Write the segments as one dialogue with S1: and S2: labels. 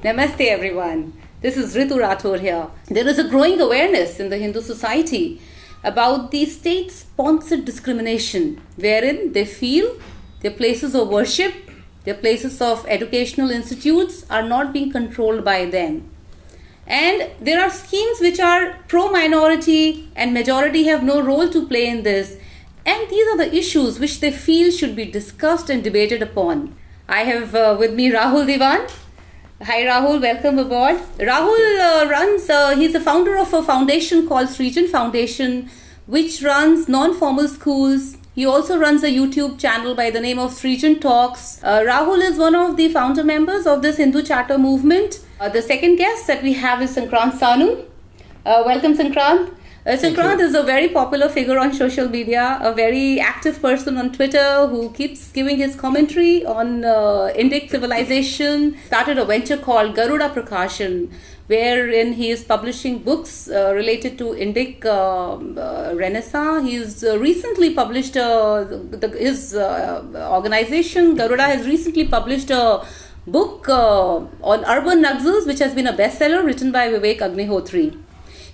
S1: Namaste everyone. This is Ritu Rathore here. There is a growing awareness in the Hindu society about the state-sponsored discrimination wherein they feel their places of worship, their places of educational institutes are not being controlled by them. And there are schemes which are pro-minority and majority have no role to play in this. And these are the issues which they feel should be discussed and debated upon. I have with me Rahul Diwan. Hi Rahul, welcome aboard. Rahul he's the founder of a foundation called Srijan Foundation, which runs non-formal schools. He also runs a YouTube channel by the name of Srijan Talks. Rahul is one of the founder members of this Hindu Charter movement. The second guest that we have is Sankrant Sanu. Welcome Sankrant. Sankrant is a very popular figure on social media, a very active person on Twitter who keeps giving his commentary on Indic civilization. Started a venture called Garuda Prakashan, wherein he is publishing books related to Indic Renaissance. He's recently published, his organization Garuda has recently published a book on urban Naxals, which has been a bestseller written by Vivek Agnihotri.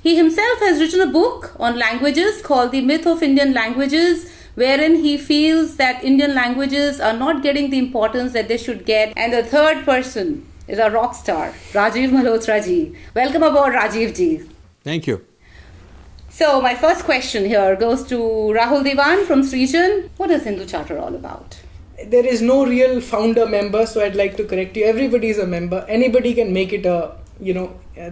S1: He himself has written a book on languages called The Myth of Indian Languages, wherein he feels that Indian languages are not getting the importance that they should get. And the third person is our rock star, Rajiv Malhotra ji. Welcome aboard, Rajiv ji.
S2: Thank you.
S1: So my first question here goes to Rahul Diwan from Srijan. What is Hindu Charter all about?
S3: There is no real founder member, so I'd like to correct you. Everybody is a member. Anybody can make it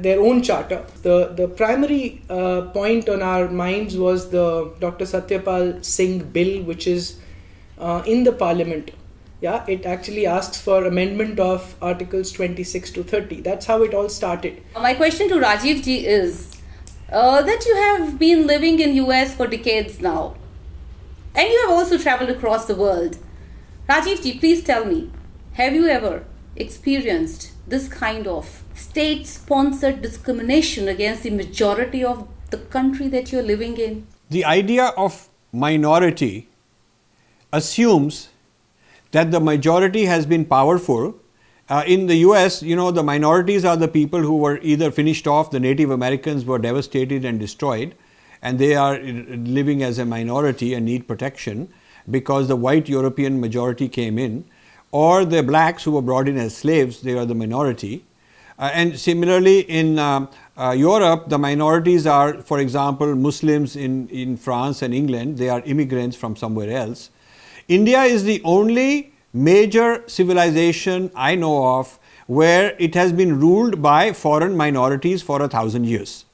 S3: their own charter. The primary point on our minds was the Dr. Satyapal Singh bill, which is in the parliament. Yeah, it actually asks for amendment of articles 26 to 30. That's how it all started.
S1: My question to Rajiv ji is that you have been living in US for decades now, and you have also traveled across the world. Rajiv ji, please tell me, have you ever experienced this kind of state-sponsored discrimination against the majority of the country that you're living in?
S2: The idea of minority assumes that the majority has been powerful. In the US, the minorities are the people who were either finished off, the Native Americans were devastated and destroyed, and they are living as a minority and need protection because the white European majority came in, or the blacks who were brought in as slaves, they are the minority. And similarly in Europe, the minorities are, for example, Muslims in France and England, they are immigrants from somewhere else. India is the only major civilization I know of where it has been ruled by foreign minorities for 1,000 years.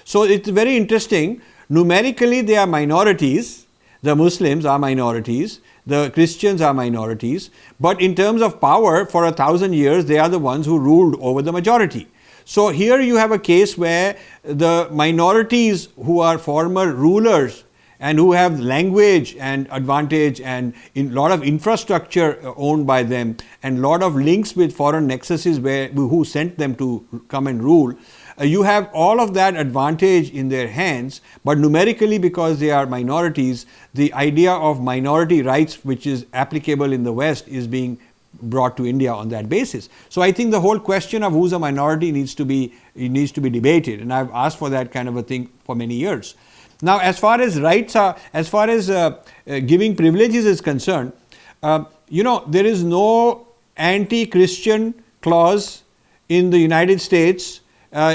S2: So it's very interesting. Numerically, they are minorities. The Muslims are minorities. The Christians are minorities, but in terms of power, for 1,000 years, they are the ones who ruled over the majority. So here you have a case where the minorities who are former rulers and who have language and advantage and a lot of infrastructure owned by them and lot of links with foreign nexuses who sent them to come and rule, you have all of that advantage in their hands, but numerically, because they are minorities, the idea of minority rights, which is applicable in the West, is being brought to India on that basis. So I think the whole question of who's a minority needs to be debated, and I've asked for that kind of a thing for many years. Now, as far as rights are, as far as giving privileges is concerned, there is no anti-Christian clause in the United States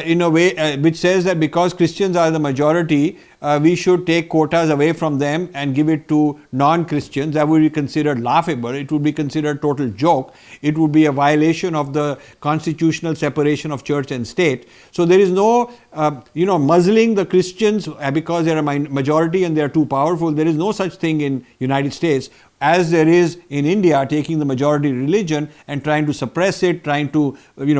S2: in a way which says that because Christians are the majority, we should take quotas away from them and give it to non-Christians. That would be considered laughable. It would be considered total joke. It would be a violation of the constitutional separation of church and state. So there is no, muzzling the Christians because they are a majority and they are too powerful. There is no such thing in United States as there is in India, taking the majority religion and trying to suppress it, trying to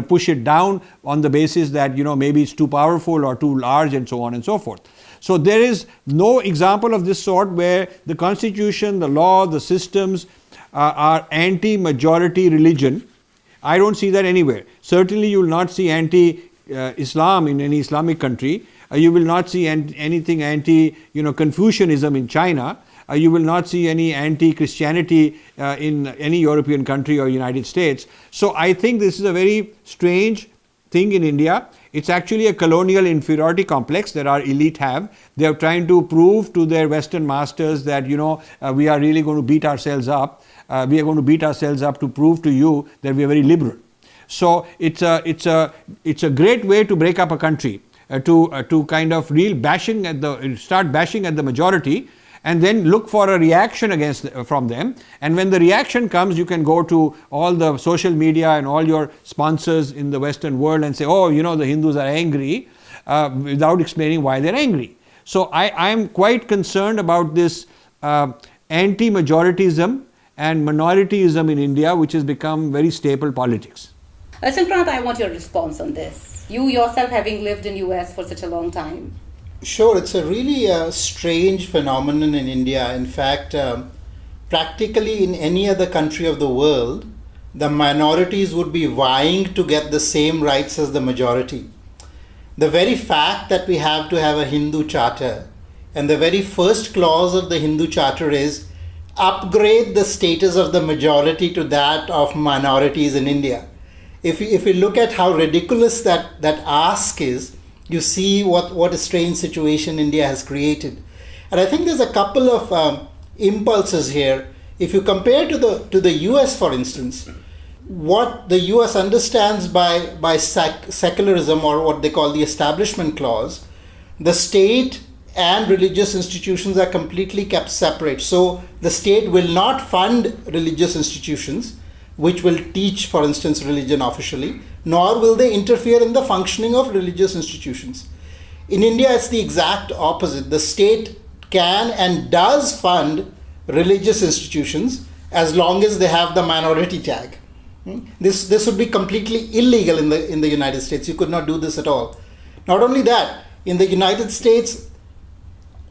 S2: push it down on the basis that maybe it's too powerful or too large and so on and so forth. So there is no example of this sort where the constitution, the law, the systems are anti-majority religion. I don't see that anywhere. Certainly you will not see anti-Islam in any Islamic country. You will not see anything anti-Confucianism in China. You will not see any anti-Christianity in any European country or United States. So I think this is a very strange thing in India. It's actually a colonial inferiority complex that our elite have. They are trying to prove to their Western masters that, we are really going to beat ourselves up. We are going to beat ourselves up to prove to you that we are very liberal. So it's a great way to break up a country, to kind of start bashing at the majority, and then look for a reaction from them. And when the reaction comes, you can go to all the social media and all your sponsors in the Western world and say, oh, the Hindus are angry, without explaining why they're angry. So I am quite concerned about this anti-majoritism and minorityism in India, which has become very staple politics.
S1: Sankrant, I want your response on this. You yourself having lived in US for such a long time.
S4: Sure, it's a really strange phenomenon in India. In fact, practically in any other country of the world, the minorities would be vying to get the same rights as the majority. The very fact that we have to have a Hindu charter, and the very first clause of the Hindu charter is upgrade the status of the majority to that of minorities in India. If we look at how ridiculous that ask is, you see what a strange situation India has created. And I think there's a couple of impulses here. If you compare to the US, for instance, what the US understands by secularism, or what they call the Establishment Clause, the state and religious institutions are completely kept separate. So the state will not fund religious institutions which will teach, for instance, religion officially, nor will they interfere in the functioning of religious institutions. In India, it's the exact opposite. The state can and does fund religious institutions as long as they have the minority tag. This would be completely illegal in the United States. You could not do this at all. Not only that, in the United States,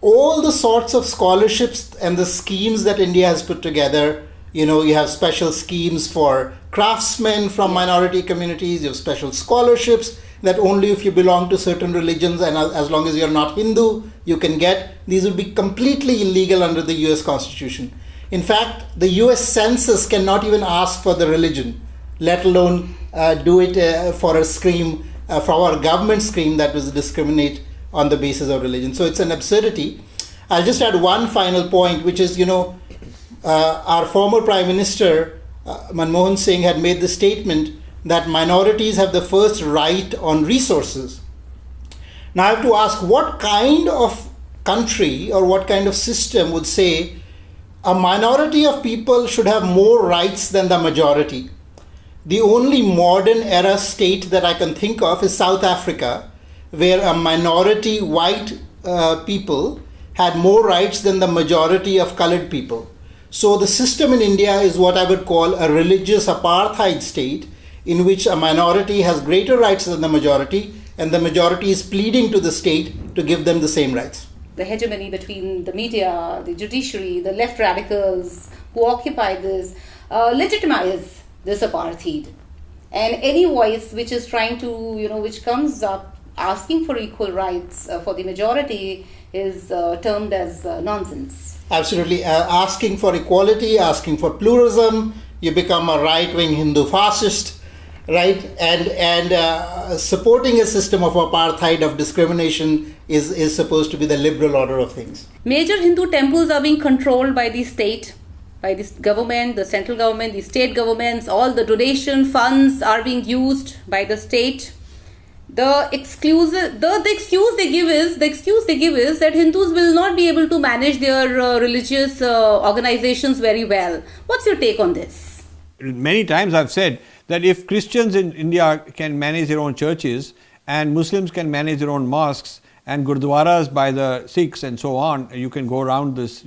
S4: all the sorts of scholarships and the schemes that India has put together, you have special schemes for craftsmen from minority communities, you have special scholarships that only if you belong to certain religions and as long as you're not Hindu, you can get. These would be completely illegal under the US Constitution. In fact, the US Census cannot even ask for the religion, let alone do it for a scheme, for our government scheme that was discriminate on the basis of religion. So it's an absurdity. I'll just add one final point, which is, our former Prime Minister, Manmohan Singh, had made the statement that minorities have the first right on resources. Now I have to ask, what kind of country or what kind of system would say a minority of people should have more rights than the majority? The only modern era state that I can think of is South Africa, where a minority white people had more rights than the majority of colored people. So the system in India is what I would call a religious apartheid state, in which a minority has greater rights than the majority, and the majority is pleading to the state to give them the same rights.
S1: The hegemony between the media, the judiciary, the left radicals who occupy this legitimize this apartheid. And any voice which is trying to, which comes up asking for equal rights for the majority is termed as nonsense.
S4: Absolutely. Asking for equality, asking for pluralism, you become a right-wing Hindu fascist, right? And supporting a system of apartheid, of discrimination, is supposed to be the liberal order of things.
S1: Major Hindu temples are being controlled by the state, by the government, the central government, the state governments. All the donation funds are being used by the state. The excuse they give is that Hindus will not be able to manage their religious organizations very well. What's your take on this?
S2: Many times I've said that if Christians in India can manage their own churches and Muslims can manage their own mosques and gurdwaras by the Sikhs and so on, you can go around this,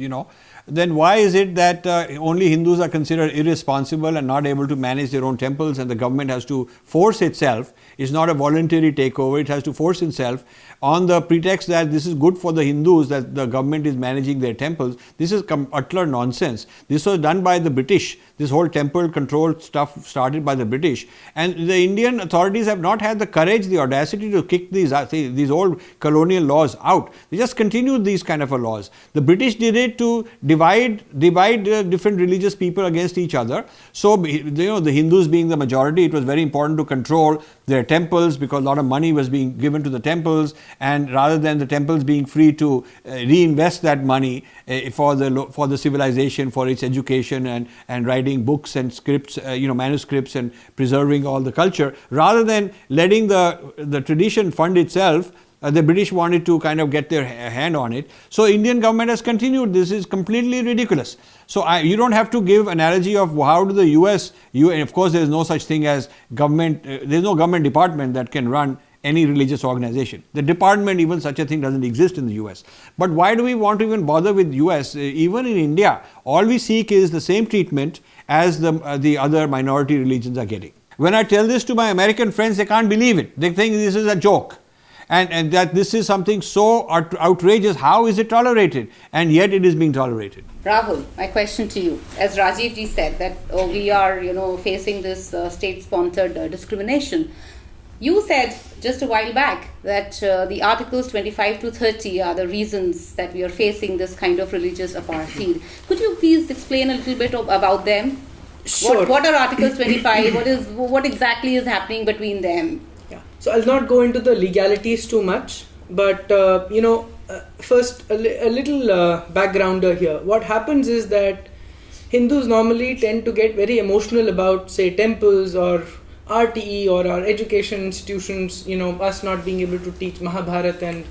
S2: then why is it that only Hindus are considered irresponsible and not able to manage their own temples, and the government has to force itself? It's not a voluntary takeover, it has to force itself on the pretext that this is good for the Hindus, that the government is managing their temples. This is utter nonsense. This was done by the British. This whole temple control stuff started by the British, and the Indian authorities have not had the courage, the audacity to kick these old colonial laws out. They just continued these kind of laws. The British did it to divide different religious people against each other. So, the Hindus being the majority, it was very important to control their temples, because a lot of money was being given to the temples, and rather than the temples being free to reinvest that money for the civilization, for its education and writing books and scripts, manuscripts, and preserving all the culture, rather than letting the tradition fund itself, the British wanted to kind of get their hand on it. So Indian government has continued. This is completely ridiculous. So you don't have to give analogy of how do the US, and of course there is no such thing as government, there is no government department that can run any religious organization. The department, even such a thing doesn't exist in the US. But why do we want to even bother with US? Even in India, all we seek is the same treatment as the other minority religions are getting. When I tell this to my American friends, they can't believe it. They think this is a joke. And that this is something so outrageous. How is it tolerated? And yet it is being tolerated.
S1: Rahul, my question to you. As Rajiv ji said that we are facing this state-sponsored discrimination. You said just a while back that the Articles 25 to 30 are the reasons that we are facing this kind of religious apartheid. Could you please explain a little bit about them?
S3: Sure.
S1: What are Articles 25? What exactly is happening between them?
S3: Yeah. So I'll not go into the legalities too much, but first a little backgrounder here. What happens is that Hindus normally tend to get very emotional about, say, temples or RTE or our education institutions, us not being able to teach Mahabharata and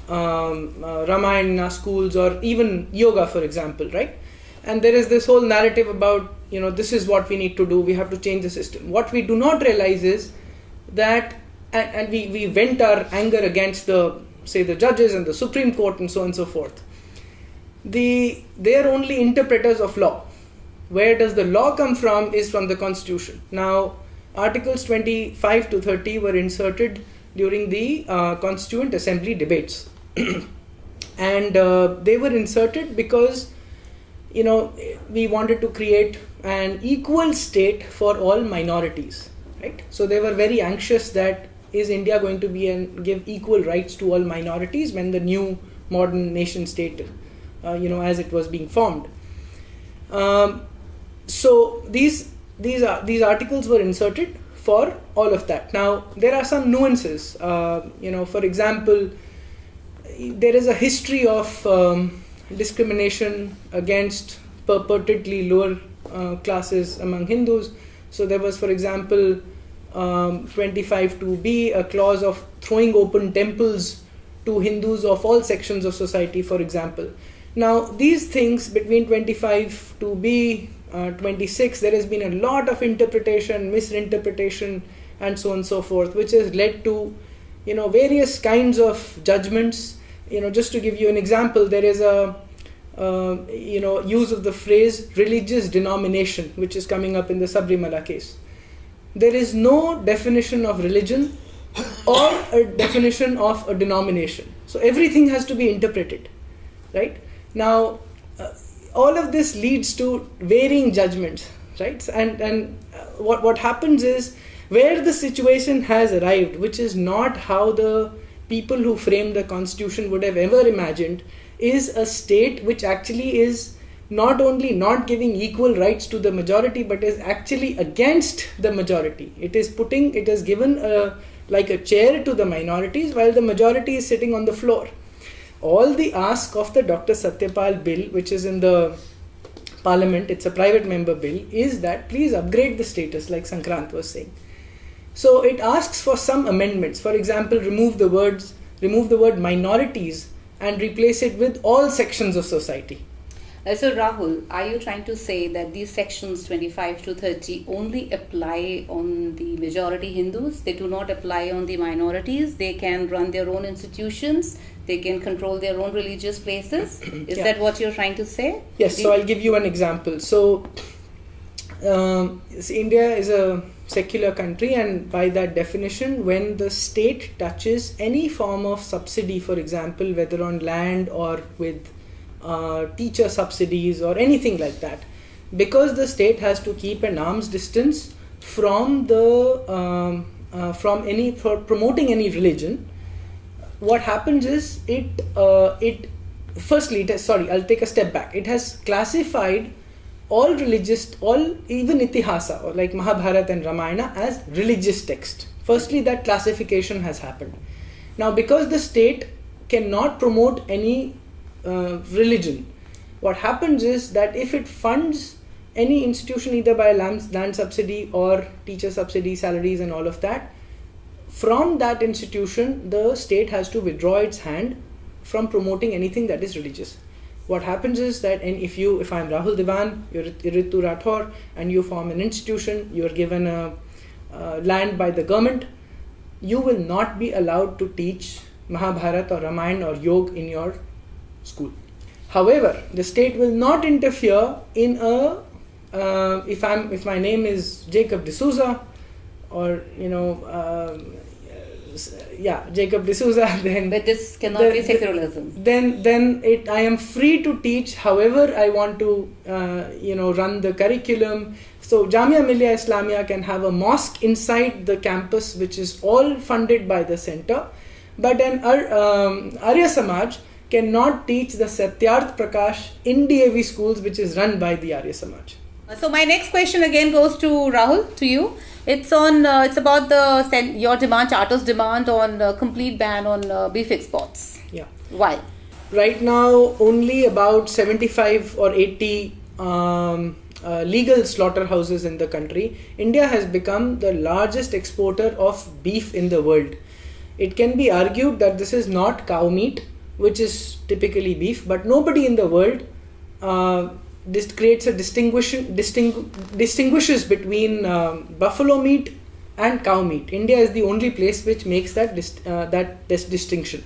S3: Ramayana in our schools, or even yoga, for example, right? And there is this whole narrative about, this is what we need to do, we have to change the system. What we do not realize is that, and we vent our anger against the judges and the Supreme Court and so on and so forth. They are only interpreters of law. Where does the law come from is from the Constitution. Now, Articles 25 to 30 were inserted during the Constituent Assembly debates. And they were inserted because, we wanted to create an equal state for all minorities, right? So they were very anxious that is India going to be and give equal rights to all minorities when the new modern nation state, as it was being formed. So these articles were inserted for all of that. Now, there are some nuances. For example, there is a history of discrimination against purportedly lower classes among Hindus. So there was, for example, 25(2)(b, a clause of throwing open temples to Hindus of all sections of society, for example. Now, these things between 25(2)(b, 26, there has been a lot of interpretation, misinterpretation, and so on and so forth, which has led to, various kinds of judgments. Just to give you an example, there is a, use of the phrase religious denomination, which is coming up in the Sabrimala case. There is no definition of religion or a definition of a denomination. So everything has to be interpreted, right? Now, all of this leads to varying judgments, right? And what happens is, where the situation has arrived, which is not how the people who framed the constitution would have ever imagined, is a state which actually is not only not giving equal rights to the majority, but is actually against the majority. It has given a chair to the minorities while the majority is sitting on the floor. All the ask of the Dr. Satyapal bill, which is in the parliament, it's a private member bill, is that please upgrade the status, like Sankrant was saying. So it asks for some amendments. For example, remove the word minorities and replace it with all sections of society.
S1: So Rahul, are you trying to say that these sections 25 to 30 only apply on the majority Hindus? They do not apply on the minorities? They can run their own institutions? They can control their own religious places? Is that what you're trying to say?
S3: Yes, so I'll give you an example. So India is a secular country, and by that definition, when the state touches any form of subsidy, for example, whether on land or with teacher subsidies or anything like that, because the state has to keep an arm's distance from promoting any religion, what happens is it firstly, I'll take a step back. It has classified all even Itihasa, or like Mahabharata and Ramayana, as religious text. Firstly, that classification has happened. Now, because the state cannot promote any religion, what happens is that if it funds any institution either by land subsidy or teacher subsidy, salaries and all of that, from that institution the state has to withdraw its hand from promoting anything that is religious. What happens is that if I'm Rahul Diwan, you're Ritu Rathore, and you form an institution, you're given a land by the government, you will not be allowed to teach Mahabharata or Ramayana or Yoga in your school. However, the state will not interfere in if my name is Jacob D'Souza, or Jacob D'Souza, then
S1: But this cannot be secularism.
S3: Then I am free to teach however I want to run the curriculum. So Jamia Millia Islamia can have a mosque inside the campus which is all funded by the center, but an Arya Samaj cannot teach the Satyarth Prakash in DAV schools which is run by the Arya Samaj.
S1: So my next question again goes to Rahul, to you. It's on. It's about your demand, Charter's demand on complete ban on beef exports.
S3: Yeah.
S1: Why?
S3: Right now, only about 75 or 80 legal slaughterhouses in the country. India has become the largest exporter of beef in the world. It can be argued that this is not cow meat, which is typically beef, but nobody in the world this creates a distinguishes between buffalo meat and cow meat. India is the only place which makes that distinction.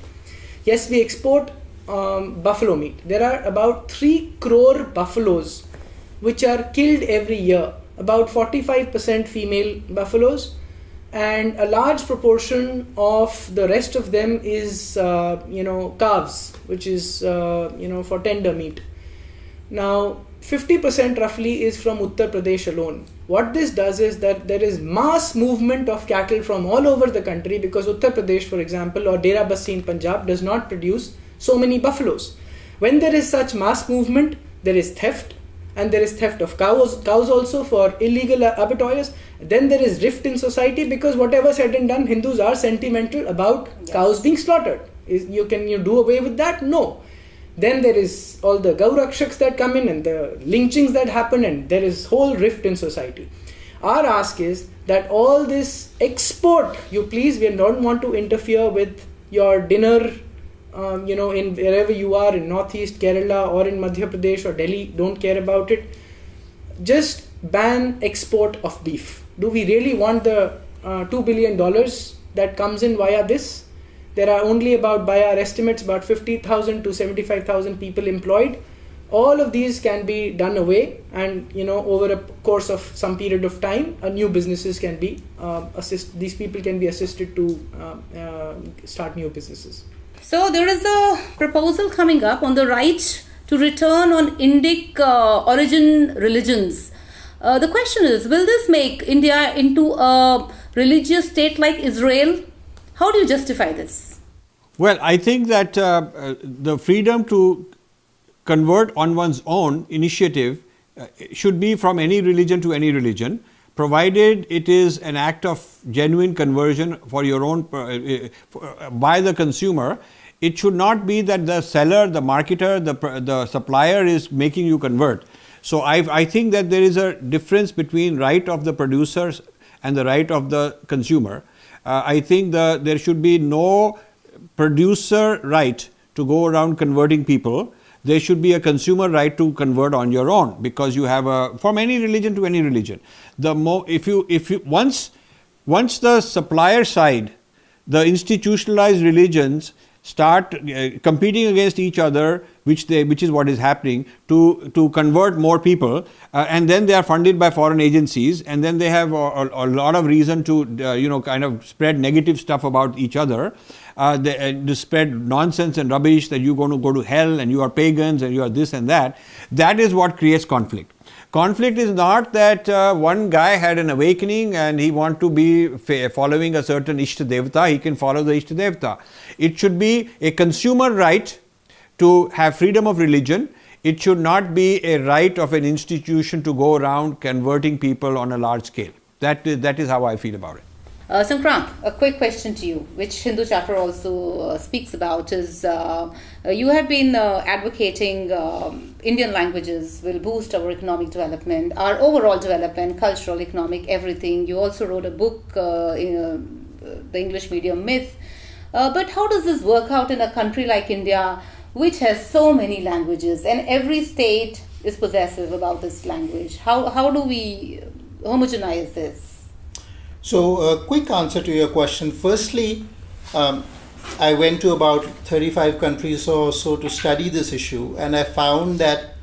S3: Yes, we export buffalo meat. There are about 3 crore buffaloes which are killed every year. About 45% female buffaloes, and a large proportion of the rest of them is calves, which is for tender meat. Now 50% roughly is from Uttar Pradesh alone. What this does is that there is mass movement of cattle from all over the country, because Uttar Pradesh, for example, or Dera Bassi in Punjab does not produce so many buffaloes. When there is such mass movement, there is theft, and there is theft of cows also for illegal abattoirs. Then there is rift in society, because whatever said and done, Hindus are sentimental about cows being slaughtered. Can you do away with that? No. Then there is all the Gaurakshaks that come in and the lynchings that happen, and there is whole rift in society. Our ask is that all this export, we don't want to interfere with your dinner, in wherever you are, in Northeast, Kerala or in Madhya Pradesh or Delhi, don't care about it. Just ban export of beef. Do we really want the $2 billion that comes in via this? There are only by our estimates, about 50,000 to 75,000 people employed. All of these can be done away, and over a course of some period of time, new businesses can be these people can be assisted to start new businesses.
S1: So there is a proposal coming up on the right to return on Indic origin religions. The question is, will this make India into a religious state like Israel? How do you justify this?
S2: Well, I think that the freedom to convert on one's own initiative should be from any religion to any religion, provided it is an act of genuine conversion for your own by the consumer. It should not be that the seller, the marketer, the supplier is making you convert. So I think that there is a difference between right of the producers and the right of the consumer. I think there should be no producer right to go around converting people. There should be a consumer right to convert on your own, because you have from any religion to any religion. Once the supplier side, the institutionalized religions start competing against each other, which is what is happening, to convert more people, and then they are funded by foreign agencies, and then they have a lot of reason to kind of spread negative stuff about each other, to spread nonsense and rubbish that you're going to go to hell and you are pagans and you are this and that. That is what creates conflict. Conflict is not that one guy had an awakening and he wants to be following a certain Ishta Devata, he can follow the Ishta Devata. It should be a consumer right to have freedom of religion. It should not be a right of an institution to go around converting people on a large scale. That is how I feel about it.
S1: Sankrant, a quick question to you, which Hindu Charter also speaks about, is you have been advocating Indian languages will boost our economic development, our overall development, cultural, economic, everything. You also wrote a book, The English Medium Myth. But how does this work out in a country like India, which has so many languages and every state is possessive about this language? How do we homogenize this?
S4: So, a quick answer to your question. Firstly, I went to about 35 countries or so to study this issue, and I found that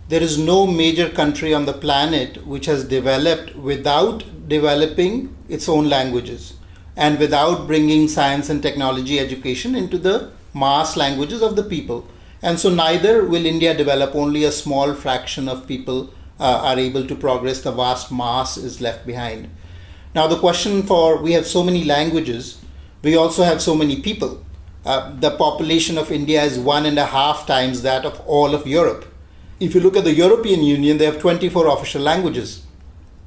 S4: there is no major country on the planet which has developed without developing its own languages and without bringing science and technology education into the mass languages of the people. And so neither will India develop. Only a small fraction of people are able to progress. The vast mass is left behind. Now the question we have so many languages, we also have so many people. The population of India is 1.5 times that of all of Europe. If you look at the European Union, they have 24 official languages.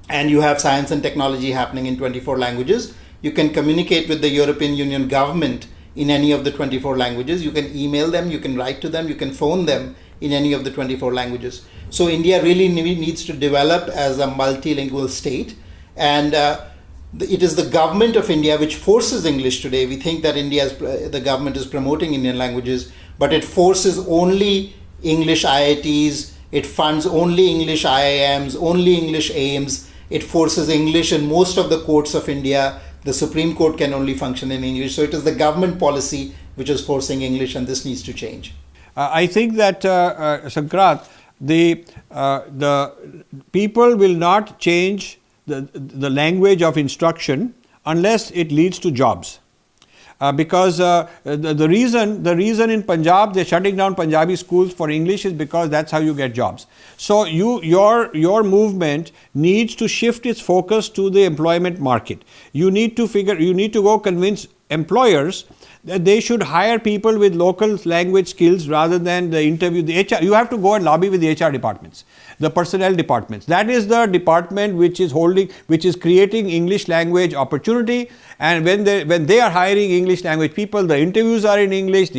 S4: And you have science and technology happening in 24 languages. You can communicate with the European Union government in any of the 24 languages. You can email them, you can write to them, you can phone them in any of the 24 languages. So India really needs to develop as a multilingual state. And it is the government of India which forces English today. We think that the government is promoting Indian languages, but it forces only English IITs, it funds only English IIMs, only English AIMS, it forces English in most of the courts of India. The Supreme Court can only function in English. So it is the government policy which is forcing English, and this needs to change.
S2: I think that, Sankrant, the people will not change the language of instruction unless it leads to jobs. Because the reason in Punjab they're shutting down Punjabi schools for English is because that's how you get jobs. So your movement needs to shift its focus to the employment market. You need to go convince employers that they should hire people with local language skills rather than the HR. You have to go and lobby with the HR departments, the personnel departments. That is the department which is creating English language opportunity. And when they are hiring English language people, the interviews are in English,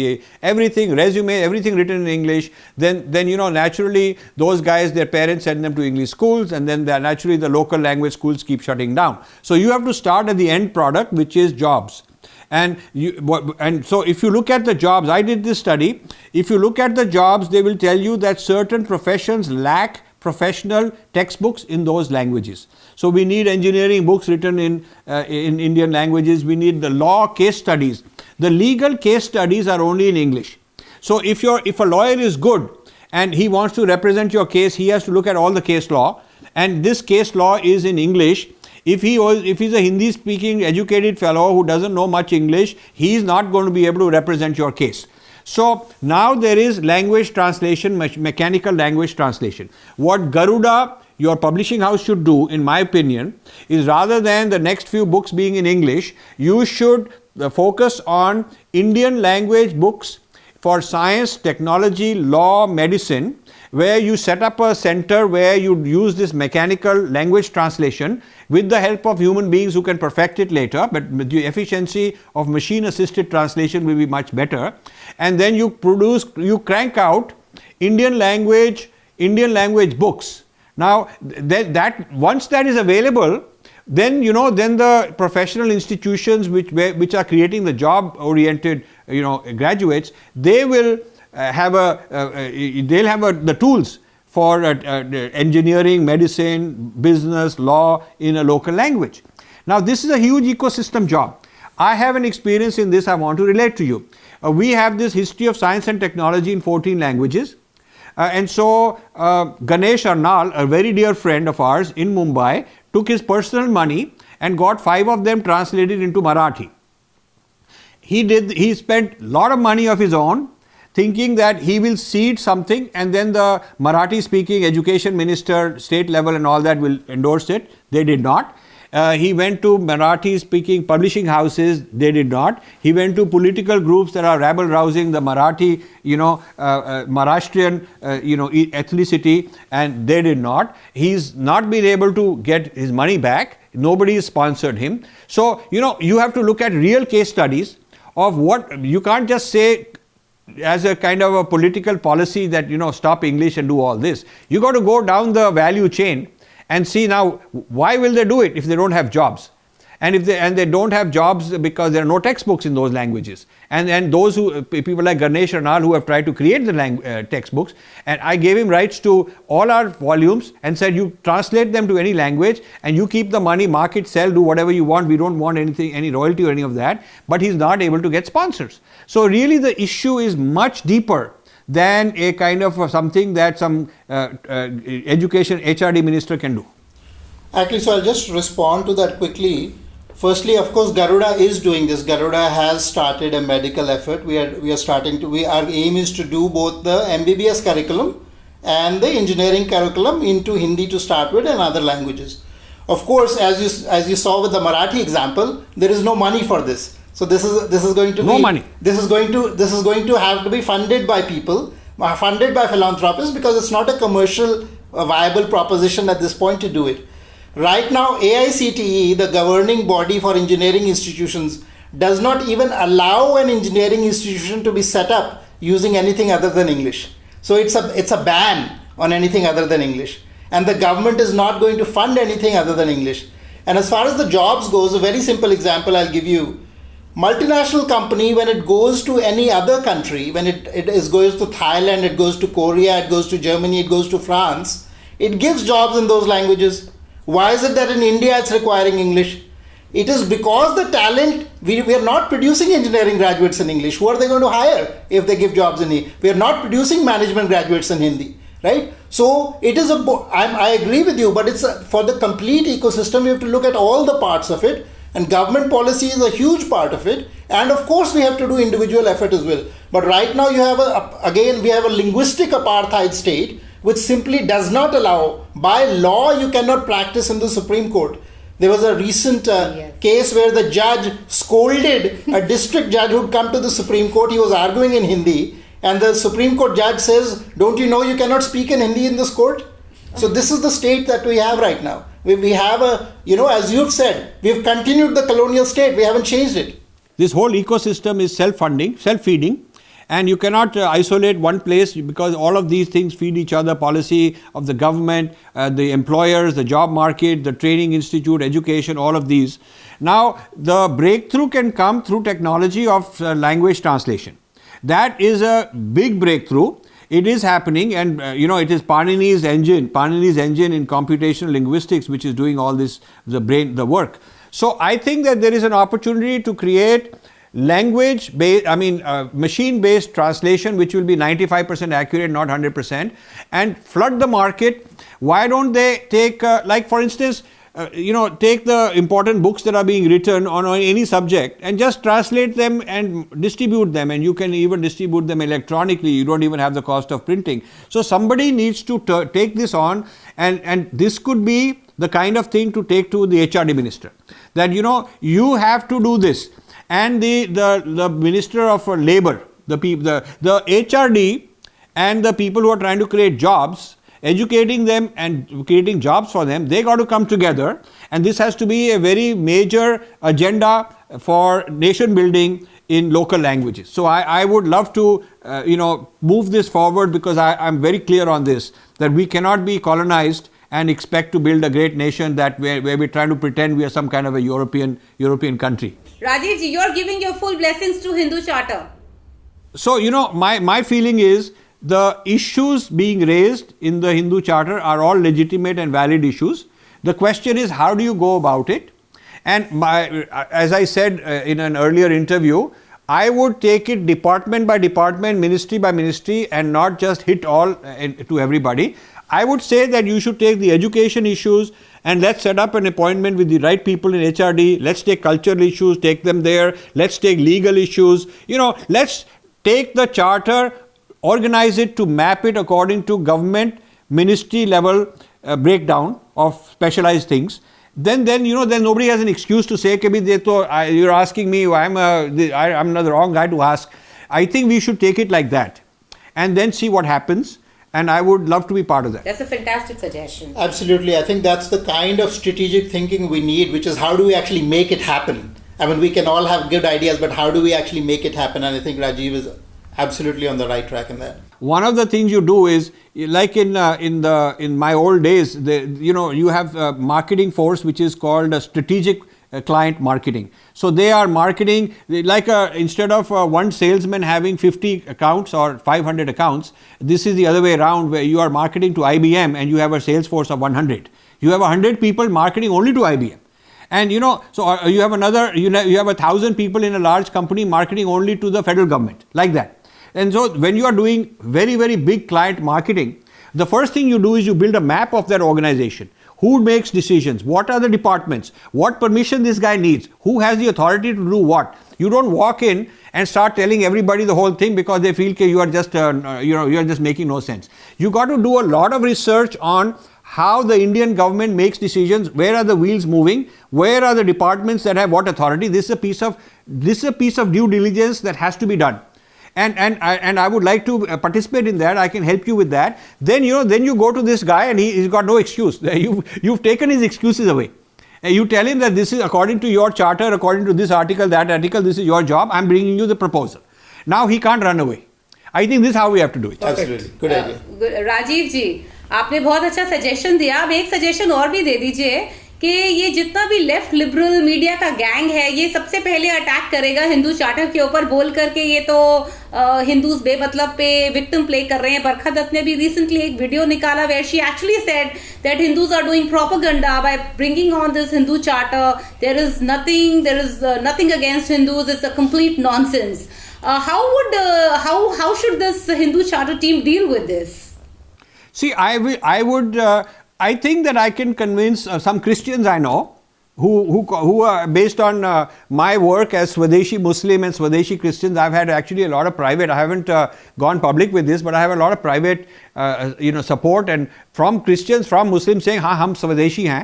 S2: everything, resume, everything written in English. Then naturally those guys, their parents send them to English schools, and then naturally the local language schools keep shutting down. So you have to start at the end product, which is jobs. And so if you look at the jobs, I did this study, if you look at the jobs, they will tell you that certain professions lack professional textbooks in those languages. So we need engineering books written in Indian languages, we need the law case studies. The legal case studies are only in English. So if a lawyer is good and he wants to represent your case, he has to look at all the case law, and this case law is in English. If he's a Hindi-speaking educated fellow who doesn't know much English, he is not going to be able to represent your case. So now there is language translation, mechanical language translation. What Garuda, your publishing house, should do, in my opinion, is rather than the next few books being in English, you should focus on Indian language books for science, technology, law, medicine, where you set up a center where you use this mechanical language translation with the help of human beings who can perfect it later, but the efficiency of machine assisted translation will be much better. And then you crank out Indian language books. Now that once that is available, then the professional institutions which are creating the job oriented graduates, they will have the tools for engineering, medicine, business, law in a local language. Now this is a huge ecosystem job. I have an experience in this I want to relate to you. We have this history of science and technology in 14 languages. And so Ganesh Arnal, a very dear friend of ours in Mumbai, took his personal money and got 5 of them translated into Marathi. He spent a lot of money of his own, thinking that he will seed something and then the Marathi speaking education minister, state level and all that will endorse it. They did not. He went to Marathi speaking publishing houses, they did not. He went to political groups that are rabble rousing the Marathi, Maharashtrian, ethnicity, and they did not. He's not been able to get his money back. Nobody has sponsored him. So, you have to look at real case studies of what, you can't just say as a kind of a political policy that, stop English and do all this. You got to go down the value chain and see now, why will they do it if they don't have jobs? And if they don't have jobs because there are no textbooks in those languages. And those people like Ganesh Ranal who have tried to create the textbooks, and I gave him rights to all our volumes and said, you translate them to any language and you keep the money, market, sell, do whatever you want. We don't want anything, any royalty or any of that. But he's not able to get sponsors. So really the issue is much deeper than a kind of something that some education HRD minister can do.
S4: Actually, so I'll just respond to that quickly. Firstly, of course, Garuda is doing this. Garuda has started a medical effort. Our aim is to do both the MBBS curriculum and the engineering curriculum into Hindi to start with and other languages. Of course, as you saw with the Marathi example, there is no money for this. So this is going to
S2: no money.
S4: This is going to have to be funded by people, funded by philanthropists, because it's not a commercial viable proposition at this point to do it. Right now, AICTE, the governing body for engineering institutions, does not even allow an engineering institution to be set up using anything other than English. So it's a ban on anything other than English. And the government is not going to fund anything other than English. And as far as the jobs goes, a very simple example I'll give you. Multinational company, when it goes to any other country, when it goes to Thailand, it goes to Korea, it goes to Germany, it goes to France, it gives jobs in those languages. Why is it that in India it's requiring English? It is because the talent, we are not producing engineering graduates in English. Who are they going to hire if they give jobs in Hindi? We are not producing management graduates in Hindi, right? So it is I agree with you, but it's for the complete ecosystem, we have to look at all the parts of it, and government policy is a huge part of it. And of course we have to do individual effort as well. But right now we have a linguistic apartheid state, which simply does not allow, by law you cannot practice in the Supreme Court. There was a recent case where the judge scolded a district judge who'd come to the Supreme Court. He was arguing in Hindi, and the Supreme Court judge says, don't you know you cannot speak in Hindi in this court? So this is the state that we have right now. We have as you've said, we've continued the colonial state, we haven't changed it.
S2: This whole ecosystem is self-funding, self-feeding. And you cannot isolate one place, because all of these things feed each other. Policy of the government, the employers, the job market, the training institute, education, all of these. Now, the breakthrough can come through technology of language translation. That is a big breakthrough. It is happening, and it is Panini's engine in computational linguistics, which is doing all this, the work. So I think that there is an opportunity to create machine-based translation, which will be 95% accurate, not 100%, and flood the market. Why don't they take, for instance, take the important books that are being written on any subject and just translate them and distribute them, and you can even distribute them electronically. You don't even have the cost of printing. So somebody needs to take this on, and this could be the kind of thing to take to the HRD minister, that you have to do this. And the Minister of Labour, the HRD and the people who are trying to create jobs, educating them and creating jobs for them, they got to come together, and this has to be a very major agenda for nation building in local languages. So I would love to move this forward, because I'm very clear on this, that we cannot be colonized and expect to build a great nation where we're trying to pretend we are some kind of a European country.
S1: Rajiv ji, you're giving your full blessings to Hindu Charter.
S2: So, my feeling is the issues being raised in the Hindu Charter are all legitimate and valid issues. The question is, how do you go about it? And as I said in an earlier interview, I would take it department by department, ministry by ministry, and not just hit all to everybody. I would say that you should take the education issues and let's set up an appointment with the right people in HRD. Let's take cultural issues, take them there. Let's take legal issues. Let's take the charter, organize it to map it according to government, ministry level breakdown of specialized things. then then nobody has an excuse to say, you're asking me, I'm not the wrong guy to ask. I think we should take it like that and then see what happens. And I would love to be part of that.
S1: That's a fantastic suggestion.
S4: Absolutely. I think that's the kind of strategic thinking we need, which is how do we actually make it happen? I mean, we can all have good ideas, but how do we actually make it happen? And I think Rajiv is absolutely on the right track in that.
S2: One of the things you do is, like in my old days, you have a marketing force which is called a strategic client marketing. So they are marketing like instead of one salesman having 50 accounts or 500 accounts, this is the other way around, where you are marketing to IBM and you have a sales force of 100. You have 100 people marketing only to IBM. And so you have 1,000 people in a large company marketing only to the federal government, like that. And so when you are doing very, very big client marketing, the first thing you do is you build a map of that organization. Who makes decisions? What are the departments? What permission this guy needs? Who has the authority to do what? You don't walk in and start telling everybody the whole thing because they feel you are just you are just making no sense. You got to do a lot of research on how the Indian government makes decisions. Where are the wheels moving? Where are the departments that have what authority? This is a piece of due diligence that has to be done. And I would like to participate in that. I can help you with that. Then you go to this guy and he's got no excuse. You've taken his excuses away. You tell him that this is according to your charter, according to this article, that article, this is your job. I'm bringing you the proposal. Now he can't run away. I think this is how we have to do it.
S4: Absolutely. Good idea.
S1: Rajiv जी, आपने बहुत अच्छा suggestion दिया. आप एक suggestion और भी दे दीजिए कि ये जितना भी लेफ्ट लिबरल मीडिया का गैंग है, ये सबसे पहले अटैक करेगा हिंदू चार्टर के ऊपर, बोल करके ये तो हिंदूज बेमतलब पे विक्टिम प्ले कर रहे हैं. बरखा दत्त ने भी रिसेंटली एक वीडियो निकाला where she actually said that Hindus are doing propaganda by bringing on this Hindu charter. There is nothing against Hindus. It's a complete nonsense. How should this Hindu charter team deal with this?
S2: See, I think that I can convince some Christians I know who are based on my work as Swadeshi Muslim and Swadeshi Christians. I've had actually a lot of private, I haven't gone public with this, but I have a lot of private support and from Christians, from Muslims saying, हाँ हम Swadeshi हैं.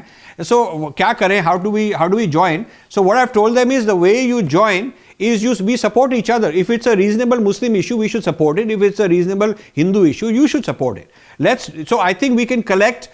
S2: So क्या करें? How do we join? So what I've told them is the way you join is we support each other. If it's a reasonable Muslim issue, we should support it. If it's a reasonable Hindu issue, you should support it. So I think we can collect.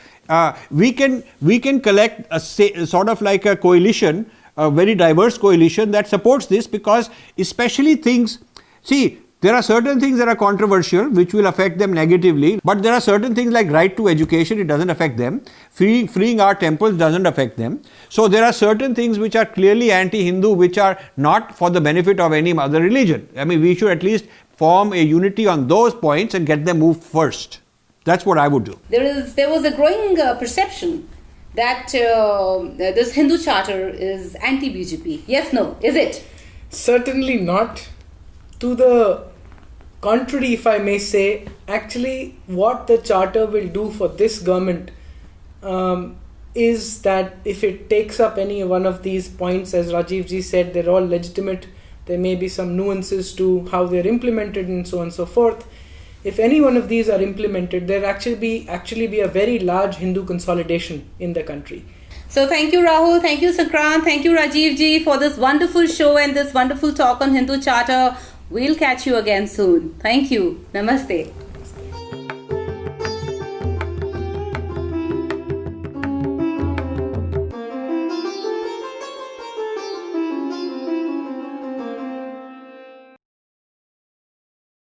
S2: We can collect a sort of like a coalition, a very diverse coalition that supports this, because especially things, see, there are certain things that are controversial which will affect them negatively, but there are certain things like right to education, it doesn't affect them. Freeing our temples doesn't affect them. So there are certain things which are clearly anti-Hindu, which are not for the benefit of any other religion. I mean, we should at least form a unity on those points and get them moved first. That's what I would do.
S1: There was a growing perception that this Hindu charter is anti-BJP. Yes, no, is it?
S3: Certainly not. To the contrary, if I may say, actually what the charter will do for this government is that if it takes up any one of these points, as Rajiv ji said, they're all legitimate. There may be some nuances to how they're implemented and so on and so forth. If any one of these are implemented, there actually be a very large Hindu consolidation in the country.
S1: So thank you, Rahul. Thank you, Sankrant. Thank you, Rajiv ji, for this wonderful show and this wonderful talk on Hindu Charter. We'll catch you again soon. Thank you. Namaste.